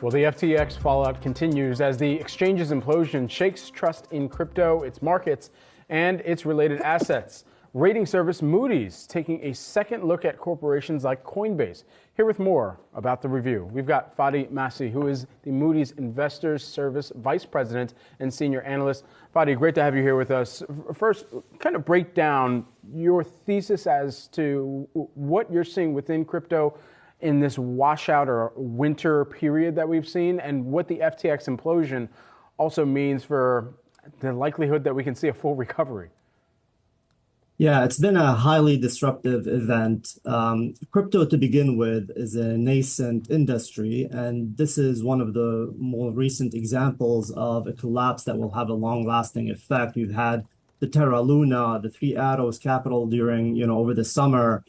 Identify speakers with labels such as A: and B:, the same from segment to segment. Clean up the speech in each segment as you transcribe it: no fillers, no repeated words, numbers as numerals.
A: Well, the FTX fallout continues as the exchange's implosion shakes trust in crypto, its markets, and its related assets. Rating service Moody's taking a second look at corporations like Coinbase. Here with more about the review, we've got Fadi Massih, who is the Moody's Investors Service Vice President and Senior Analyst. Fadi, great to have you here with us. First, kind of break down your thesis as to what you're seeing within crypto in this washout or winter period that we've seen, and what the FTX implosion also means for the likelihood that we can see a full recovery.
B: Yeah, it's been a highly disruptive event. Crypto, to begin with, is a nascent industry, and this is one of the more recent examples of a collapse that will have a long-lasting effect. We've had the Terra Luna, the Three Arrows Capital during, over the summer.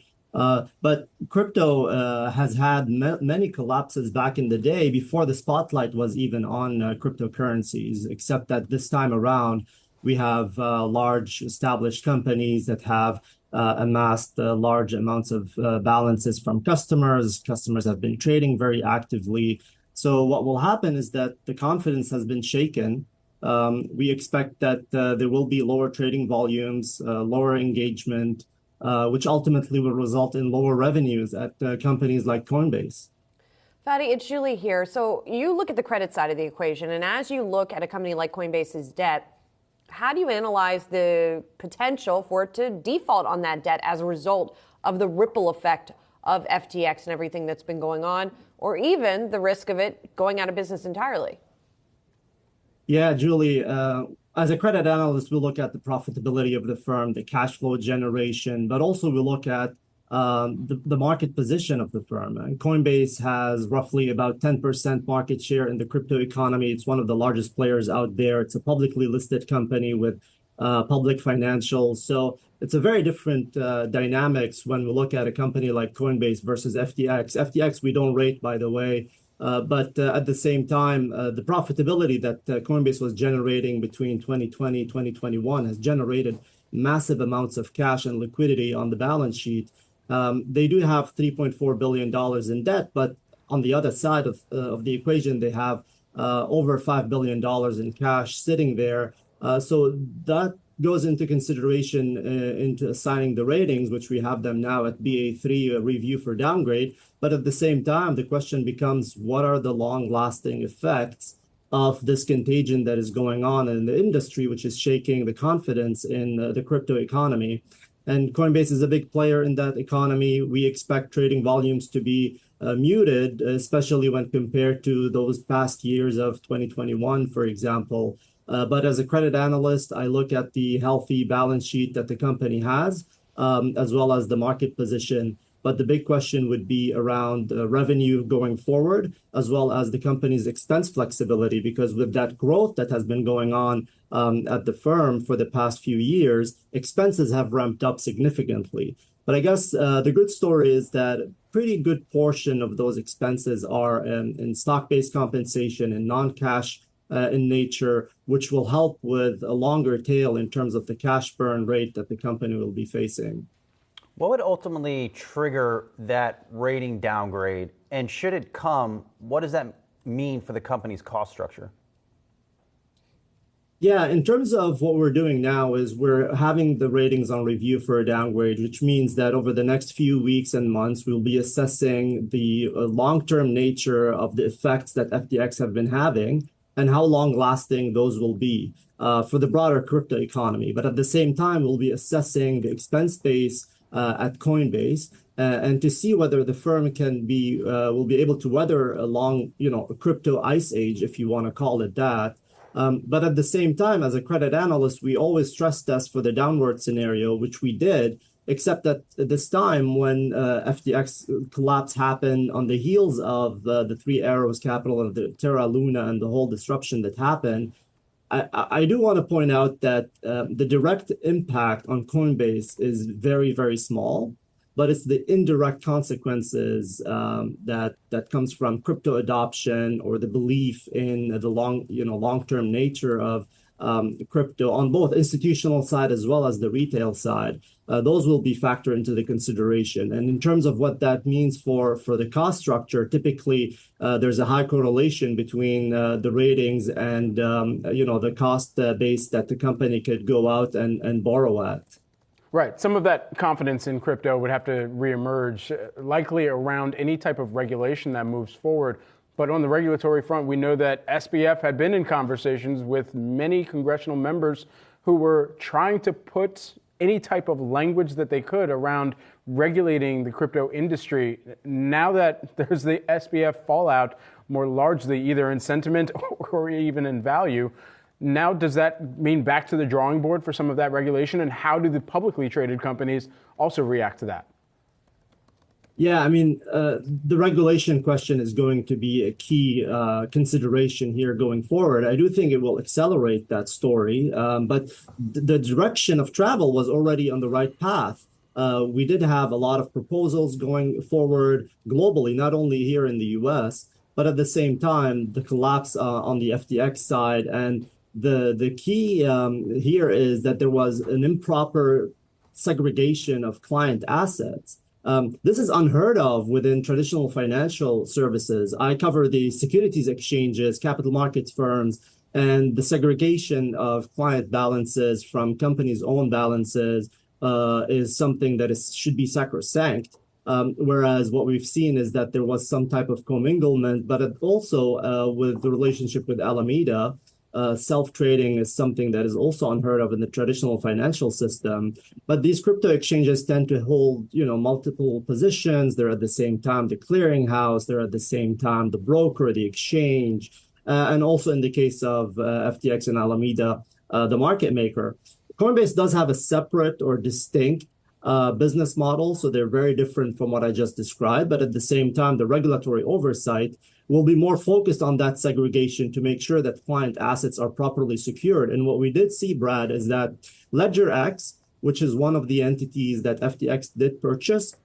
B: But crypto has had many collapses back in the day before the spotlight was even on cryptocurrencies, except that this time around, we have large established companies that have amassed large amounts of balances from customers. Customers have been trading very actively. So what will happen is that the confidence has been shaken. We expect that there will be lower trading volumes, lower engagement, which ultimately will result in lower revenues at companies like Coinbase.
C: Fadi, it's Julie here. So you look at the credit side of the equation, and as you look at a company like Coinbase's debt, how do you analyze the potential for it to default on that debt as a result of the ripple effect of FTX and everything that's been going on, or even the risk of it going out of business entirely?
B: Yeah, Julie, as a credit analyst, we look at the profitability of the firm, the cash flow generation, but also we look at the market position of the firm. And Coinbase has roughly about 10% market share in the crypto economy. It's one of the largest players out there. It's a publicly listed company with public financials. So it's a very different dynamics when we look at a company like Coinbase versus FTX. FTX, we don't rate, by the way. But at the same time, the profitability that Coinbase was generating between 2020 and 2021 has generated massive amounts of cash and liquidity on the balance sheet. They do have $3.4 billion in debt, but on the other side of the equation, they have over $5 billion in cash sitting there. So that goes into consideration into assigning the ratings, which we have them now at Ba3, a review for downgrade. But at the same time, the question becomes, what are the long-lasting effects of this contagion that is going on in the industry, which is shaking the confidence in the crypto economy? And Coinbase is a big player in that economy. We expect trading volumes to be muted, especially when compared to those past years of 2021, for example. But as a credit analyst, I look at the healthy balance sheet that the company has, as well as the market position. But the big question would be around revenue going forward, as well as the company's expense flexibility, because with that growth that has been going on at the firm for the past few years, expenses have ramped up significantly. But I guess the good story is that a pretty good portion of those expenses are in stock-based compensation and non-cash in nature, which will help with a longer tail in terms of the cash burn rate that the company will be facing.
D: What would ultimately trigger that rating downgrade? And should it come, what does that mean for the company's cost structure?
B: Yeah, in terms of what we're doing now is we're having the ratings on review for a downgrade, which means that over the next few weeks and months, we'll be assessing the long-term nature of the effects that FTX have been having and how long-lasting those will be for the broader crypto economy. But at the same time, we'll be assessing the expense base at Coinbase and to see whether the firm will be able to weather a long, a crypto ice age, if you want to call it that. But at the same time, as a credit analyst, we always stress test for the downward scenario, which we did, except that this time when FTX collapse happened on the heels of the Three Arrows Capital and the Terra Luna and the whole disruption that happened, I do want to point out that the direct impact on Coinbase is very, very small, but it's the indirect consequences that comes from crypto adoption or the belief in the long-term nature of crypto on both institutional side as well as the retail side. Those will be factored into the consideration. And in terms of what that means for the cost structure, typically there's a high correlation between the ratings and the cost base that the company could go out and borrow at.
A: Right. Some of that confidence in crypto would have to reemerge, likely around any type of regulation that moves forward. But on the regulatory front, we know that SBF had been in conversations with many congressional members who were trying to put any type of language that they could around regulating the crypto industry. Now that there's the SBF fallout, more largely either in sentiment or even in value, now does that mean back to the drawing board for some of that regulation? And how do the publicly traded companies also react to that?
B: Yeah, I mean, the regulation question is going to be a key consideration here going forward. I do think it will accelerate that story, but the direction of travel was already on the right path. We did have a lot of proposals going forward globally, not only here in the US, but at the same time, the collapse on the FTX side. And the key here is that there was an improper segregation of client assets. This is unheard of within traditional financial services. I cover the securities exchanges, capital markets firms, and the segregation of client balances from companies' own balances is something that should be sacrosanct. Whereas what we've seen is that there was some type of comminglement, but also with the relationship with Alameda, self-trading is something that is also unheard of in the traditional financial system. But these crypto exchanges tend to hold, multiple positions. They're at the same time the clearinghouse. They're at the same time the broker, the exchange, and also in the case of FTX and Alameda, the market maker. Coinbase does have a separate or distinct business model, so they're very different from what I just described. But at the same time, the regulatory oversight will be more focused on that segregation to make sure that client assets are properly secured. And what we did see, Brad, is that LedgerX, which is one of the entities that FTX did purchase,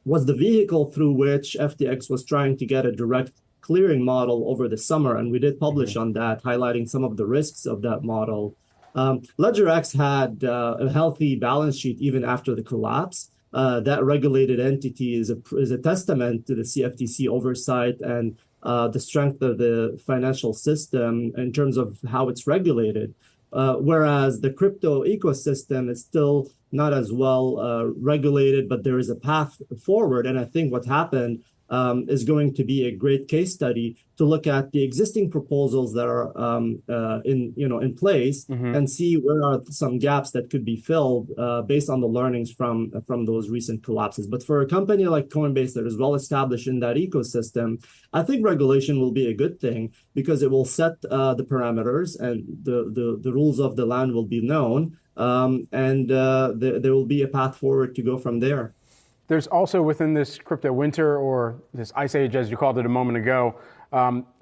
B: was the vehicle through which FTX was trying to get a direct clearing model over the summer. And we did publish on that, highlighting some of the risks of that model. LedgerX had a healthy balance sheet even after the collapse. That regulated entity is a testament to the CFTC oversight and the strength of the financial system in terms of how it's regulated. Whereas the crypto ecosystem is still not as well regulated, but there is a path forward. And I think what happened is going to be a great case study to look at the existing proposals that are in place and see where are some gaps that could be filled based on the learnings from those recent collapses. But for a company like Coinbase that is well established in that ecosystem, I think regulation will be a good thing because it will set the parameters and the rules of the land will be known, and there will be a path forward to go from there.
A: There's also within this crypto winter, or this ice age, as you called it a moment ago,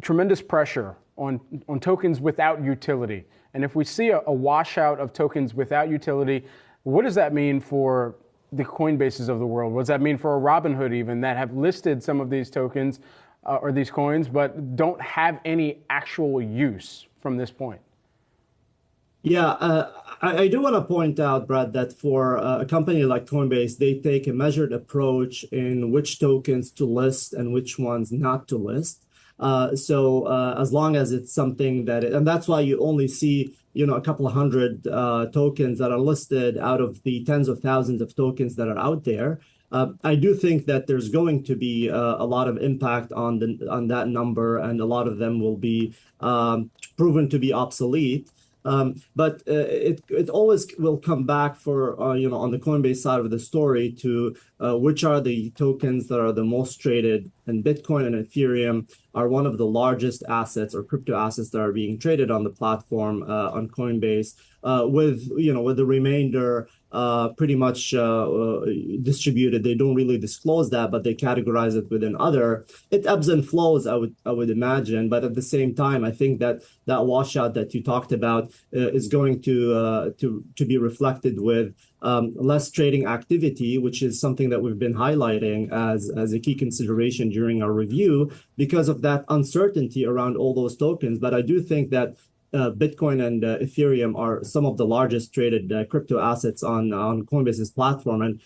A: tremendous pressure on tokens without utility. And if we see a washout of tokens without utility, what does that mean for the Coinbases of the world? What does that mean for a Robinhood even that have listed some of these tokens or these coins, but don't have any actual use from this point?
B: Yeah, I do want to point out, Brad, that for a company like Coinbase, they take a measured approach in which tokens to list and which ones not to list. So as long as it's something and that's why you only see, a couple of hundred tokens that are listed out of the tens of thousands of tokens that are out there. I do think that there's going to be a lot of impact on that number, and a lot of them will be proven to be obsolete. But it always will come back for, on the Coinbase side of the story to which are the tokens that are the most traded. And Bitcoin and Ethereum are one of the largest assets or crypto assets that are being traded on the platform on Coinbase, with the remainder pretty much distributed. They don't really disclose that, but they categorize it within other. It ebbs and flows, I would imagine. But at the same time, I think that washout that you talked about is going to be reflected with less trading activity, which is something that we've been highlighting as a key consideration during our review because of that uncertainty around all those tokens. But I do think that Bitcoin and Ethereum are some of the largest traded crypto assets on Coinbase's platform, and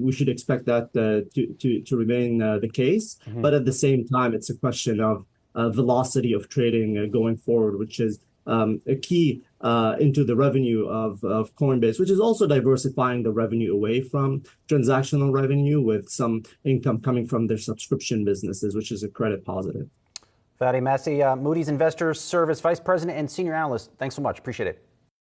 B: we should expect that to remain the case. But at the same time, it's a question of velocity of trading going forward, which is a key into the revenue of Coinbase, which is also diversifying the revenue away from transactional revenue with some income coming from their subscription businesses, which is a credit positive.
D: Fadi, Massih, Moody's Investors Service Vice President and Senior Analyst, thanks so much. Appreciate it.